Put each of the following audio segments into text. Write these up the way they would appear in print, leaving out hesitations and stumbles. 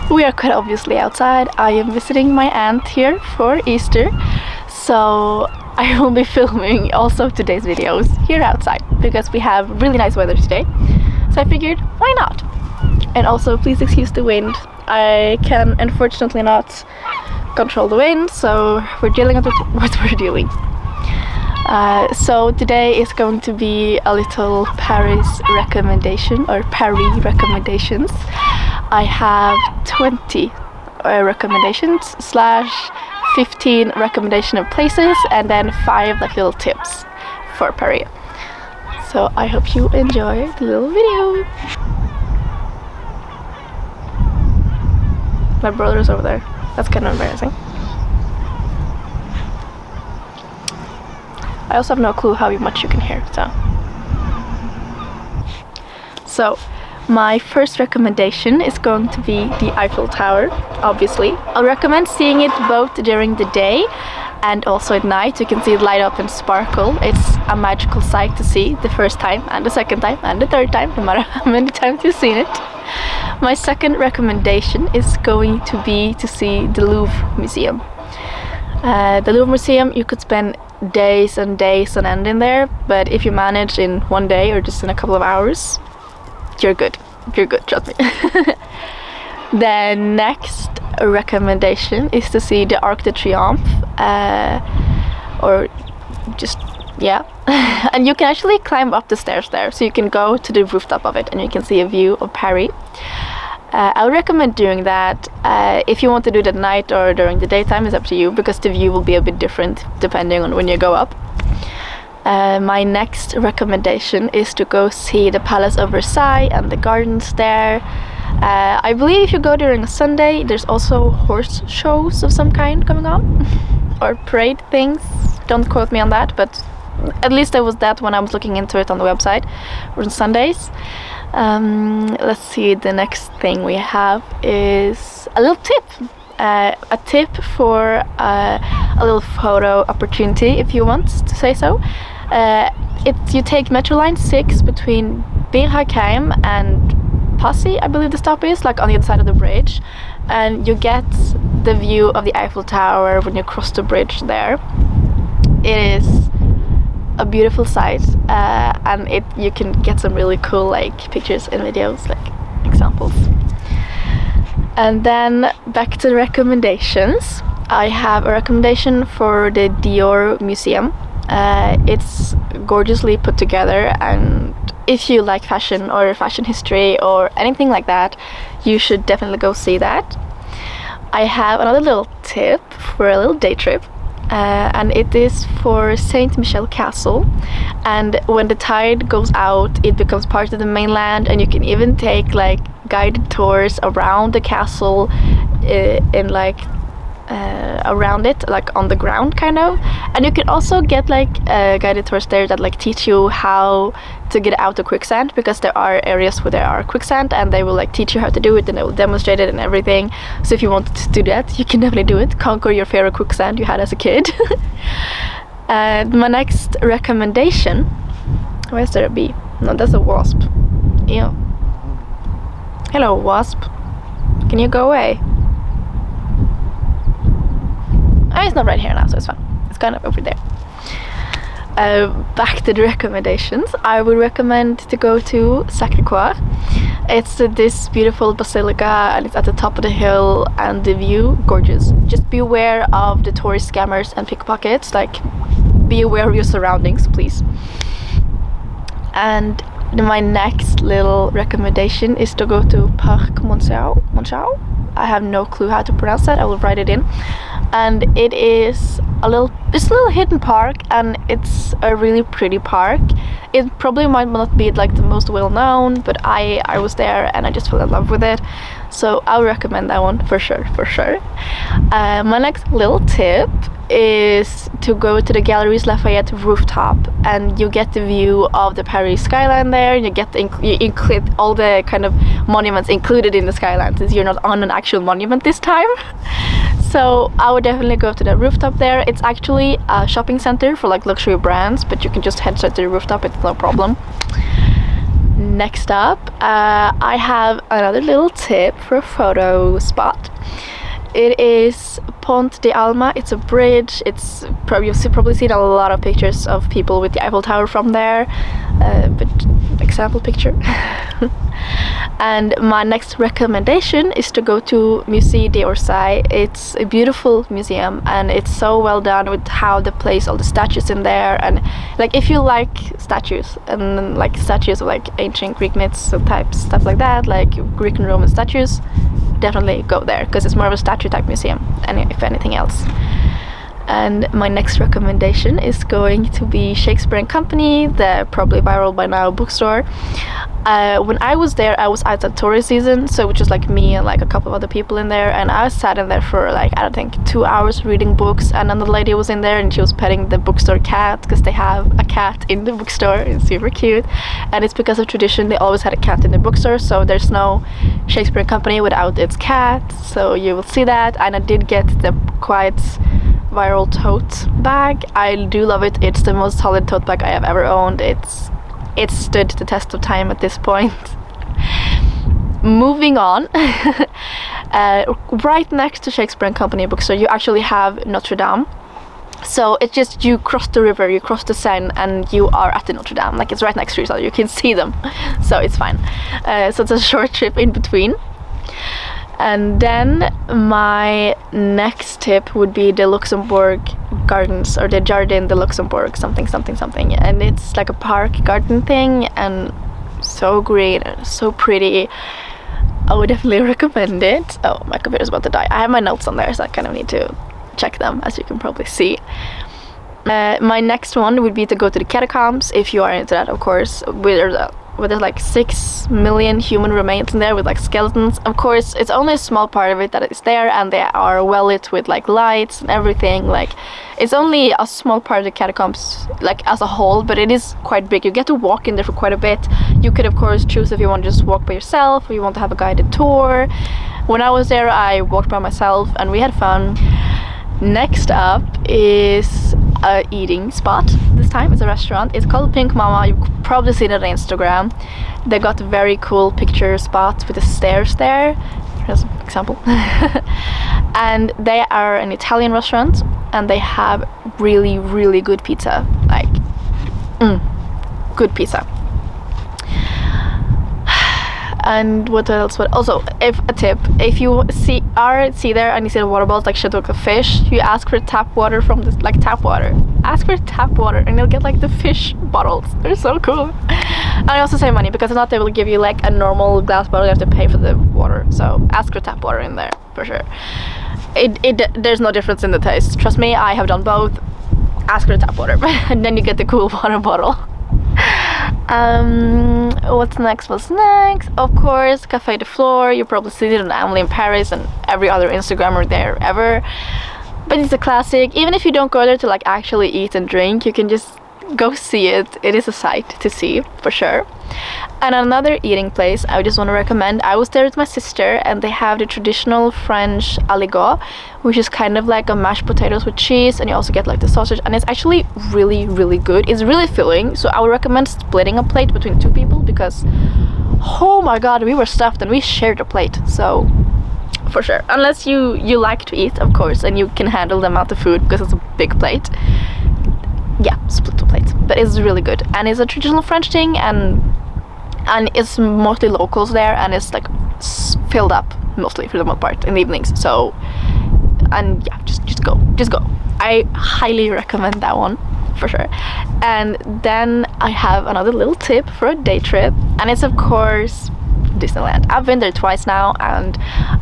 we are quite obviously outside. I am visiting my aunt here for Easter, so I will be filming also today's videos here outside because we have really nice weather today. So I figured, why not? And also, please excuse the wind. I can unfortunately not control the wind, so we're dealing with what we're doing. So today is going to be a little Paris recommendation, or Paris recommendations. I have 20 recommendations / 15 recommendation of places, and then 5 like little tips for Paris. So I hope you enjoy the little video. My brother's over there. That's kind of embarrassing. I also have no clue how much you can hear, so my first recommendation is going to be the Eiffel Tower, obviously. I'll recommend seeing it both during the day and also at night. You can see it light up and sparkle. It's a magical sight to see the first time and the second time and the third time, no matter how many times you've seen it. My second recommendation is going to be to see the Louvre Museum. The Louvre Museum, you could spend days and days on end in there, but if you manage in one day or just in a couple of hours, you're good, trust me. The next recommendation is to see the Arc de Triomphe, or just, yeah. And you can actually climb up the stairs there, so you can go to the rooftop of it and you can see a view of Paris. I would recommend doing that. If you want to do it at night or during the daytime, it's up to you, because the view will be a bit different depending on when you go up. My next recommendation is to go see the Palace of Versailles and the gardens there. I believe if you go during a Sunday, there's also horse shows of some kind going on, or parade things. Don't quote me on that, but at least there was that when I was looking into it on the website on Sundays. Let's see, the next thing we have is a little tip. A tip for a little photo opportunity, if you want to say so. You take Metro Line 6 between Bir Hakeim and Passy, I believe the stop is, like on the other side of the bridge, and you get the view of the Eiffel Tower when you cross the bridge there. It is a beautiful sight, and you can get some really cool like pictures and videos, like examples. And then back to the recommendations. I have a recommendation for the Dior Museum. It's gorgeously put together, and if you like fashion or fashion history or anything like that, you should definitely go see that. I have another little tip for a little day trip. And it is for Saint Michel Castle, and when the tide goes out, it becomes part of the mainland, and you can even take like guided tours around the castle, in like around it, like on the ground kind of. And you can also get like guided tours there that like teach you how to get out of quicksand, because there are areas where there are quicksand, and they will like teach you how to do it, and they will demonstrate it and everything. So if you wanted to do that, you can definitely do it. Conquer your fear of quicksand you had as a kid. And my next recommendation, where's there a bee? No, that's a wasp. Ew. Hello, wasp. Can you go away? Oh, it's not right here now, so it's fine. It's kind of over there. Back to the recommendations. I would recommend to go to Sacré-Cœur. It's this beautiful basilica, and it's at the top of the hill, and the view, gorgeous. Just be aware of the tourist scammers and pickpockets. Like, be aware of your surroundings, please. And my next little recommendation is to go to Parc Monceau. I have no clue how to pronounce that. I will write it in. And it's a little hidden park, and it's a really pretty park. It probably might not be like the most well known, but I was there and I just fell in love with it. So I'll recommend that one for sure. My next little tip is to go to the Galeries Lafayette rooftop, and you get the view of the Paris skyline there, and you get you include all the kind of monuments included in the skyline, since you're not on an actual monument this time. So I would definitely go to the rooftop there. It's actually a shopping center for like luxury brands, but you can just head straight to the rooftop, it's no problem. next up, I have another little tip for a photo spot. It is Pont de Alma. It's a bridge. You've probably seen a lot of pictures of people with the Eiffel Tower from there, but example picture. And my next recommendation is to go to Musée d'Orsay. It's a beautiful museum, and it's so well done with how they place all the statues in there. And like, if you like statues and like statues of like ancient Greek myths and stuff like that, like Greek and Roman statues, definitely go there, because it's more of a statue type museum, and if anything else. And my next recommendation is going to be Shakespeare and Company, the probably viral by now bookstore. When I was there, I was out at tourist season, so it was just like me and like a couple of other people in there, and I sat in there for like, I don't think, 2 hours reading books. And another lady was in there and she was petting the bookstore cat, because they have a cat in the bookstore. It's super cute, and it's because of tradition. They always had a cat in the bookstore, so there's no Shakespeare and Company without its cat, so you will see that. And I did get the quite viral tote bag. I do love it. It's the most solid tote bag I have ever owned. It's stood the test of time at this point. Moving on, right next to Shakespeare and Company bookstore, you actually have Notre Dame. So it's just, you cross the river, you cross the Seine, and you are at the Notre Dame. Like, it's right next to each other. You can see them, so it's fine. So it's a short trip in between. And then my next tip would be the Luxembourg Gardens, or the Jardin de Luxembourg, something. And it's like a park garden thing, and so green and so pretty. I would definitely recommend it. Oh, my computer's about to die. I have my notes on there, so I kind of need to check them, as you can probably see. My next one would be to go to the catacombs, if you are into that, of course, where there's like 6 million human remains in there with like skeletons. Of course, it's only a small part of it that is there, and they are well lit with like lights and everything. Like, it's only a small part of the catacombs, like as a whole, but it is quite big. You get to walk in there for quite a bit. You could of course choose if you want to just walk by yourself, or you want to have a guided tour. When I was there, I walked by myself and we had fun. Next up is a eating spot. This time it's a restaurant. It's called Pink Mama. You've probably seen it on Instagram. They got a very cool picture spot with the stairs there. Here's an example. And they are an Italian restaurant, and they have really, really good pizza. Like, good pizza. And what else? But also, if you see there and you see the water bottles like shit like a fish, you ask for tap water from this, like tap water. Ask for tap water, and you'll get like the fish bottles. They're so cool. And I also save money, because if not, they will give you like a normal glass bottle. You have to pay for the water. So ask for tap water in there for sure. There's no difference in the taste. Trust me, I have done both. Ask for tap water, and then you get the cool water bottle. What's next? Of course, Café de Flore. You probably see it on Emily in Paris and every other Instagrammer there ever. But it's a classic. Even if you don't go there to like actually eat and drink, you can just go see it. It is a sight to see for sure. And another eating place I just want to recommend. I was there with my sister, and they have the traditional French aligot, which is kind of like a mashed potatoes with cheese, and you also get like the sausage, and it's actually really, really good. It's really filling, so I would recommend splitting a plate between 2 people, because oh my god, we were stuffed and we shared a plate. So for sure, unless you like to eat, of course, and you can handle the amount of food because it's a big plate, yeah, split the plate. But it's really good, and it's a traditional French thing, and it's mostly locals there, and it's like filled up mostly for the most part in the evenings. So, and yeah, just go. I highly recommend that one for sure. And then I have another little tip for a day trip, and it's of course Disneyland. I've been there twice now, and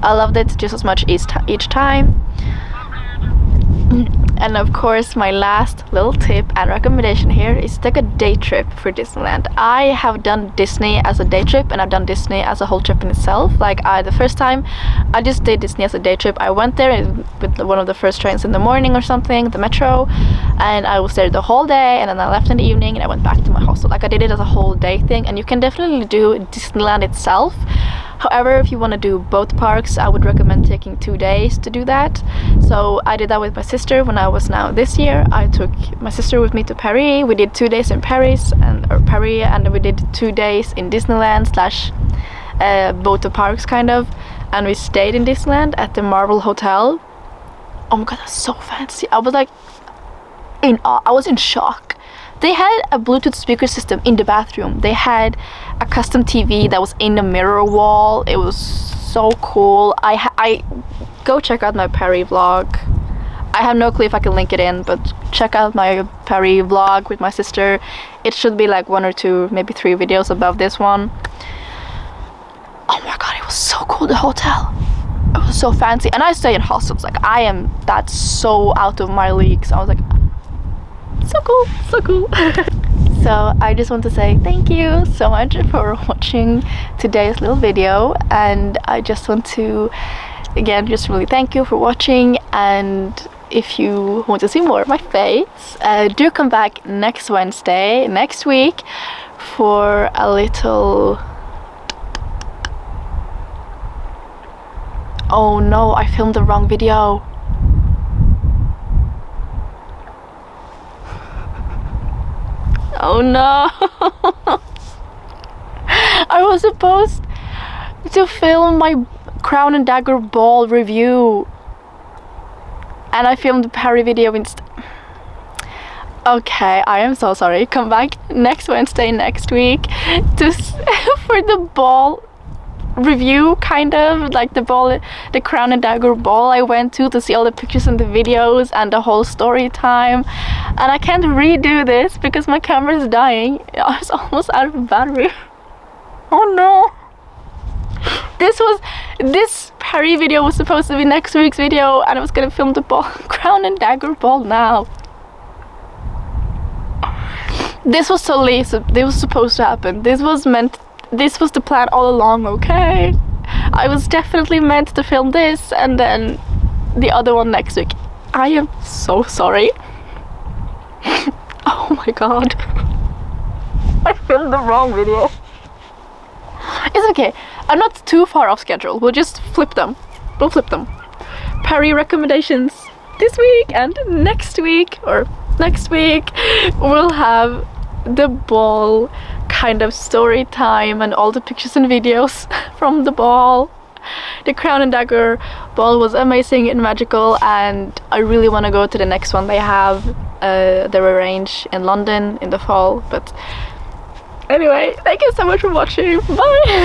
I loved it just as much each time. And of course, my last little tip and recommendation here is take a day trip for Disneyland. I have done Disney as a day trip, and I've done Disney as a whole trip in itself. Like, the first time I just did Disney as a day trip, I went there with one of the first trains in the morning or something, the metro, and I was there the whole day, and then I left in the evening and I went back to my hostel. Like, I did it as a whole day thing, and you can definitely do Disneyland itself. However, if you want to do both parks, I would recommend taking 2 days to do that. So I did that with my sister when I was now this year. I took my sister with me to Paris. We did 2 days in Paris and we did 2 days in Disneyland / both the parks kind of, and we stayed in Disneyland at the Marvel Hotel. Oh my god, that's so fancy. I was like in awe. I was in shock. They had a Bluetooth speaker system in the bathroom. They had a custom TV that was in the mirror wall. It was so cool. I go check out my Paris vlog. I have no clue if I can link it in, but check out my Paris vlog with my sister. It should be like 1 or 2, maybe 3 videos above this one. Oh my god, it was so cool, the hotel. It was so fancy. And I stay in hostels. Like, that's so out of my league. So I was like, so cool, so cool. So I just want to say thank you so much for watching today's little video, and I just want to again just really thank you for watching. And if you want to see more of my face, do come back next Wednesday next week for a little... Oh no, I filmed the wrong video. Oh no. I was supposed to film my Crown and Dagger ball review, and I filmed the Paris video instead. Okay, I am so sorry. Come back next Wednesday next week for the ball review, kind of like the Crown and Dagger ball I went to see all the pictures and the videos and the whole story time. And I can't redo this because my camera is dying. I was almost out of battery. Oh no. This Paris video was supposed to be next week's video, and I was gonna film the ball Crown and Dagger ball now. This was supposed to happen. This was the plan all along, okay? I was definitely meant to film this and then the other one next week. I am so sorry. Oh my god. I filmed the wrong video. It's okay. I'm not too far off schedule. We'll just flip them. We'll flip them. Paris recommendations this week, and next week we'll have the ball kind of story time and all the pictures and videos from the ball. The Crown and Dagger ball was amazing and magical, and I really want to go to the next one they have. They're arranged in London in the fall. But anyway, thank you so much for watching. Bye.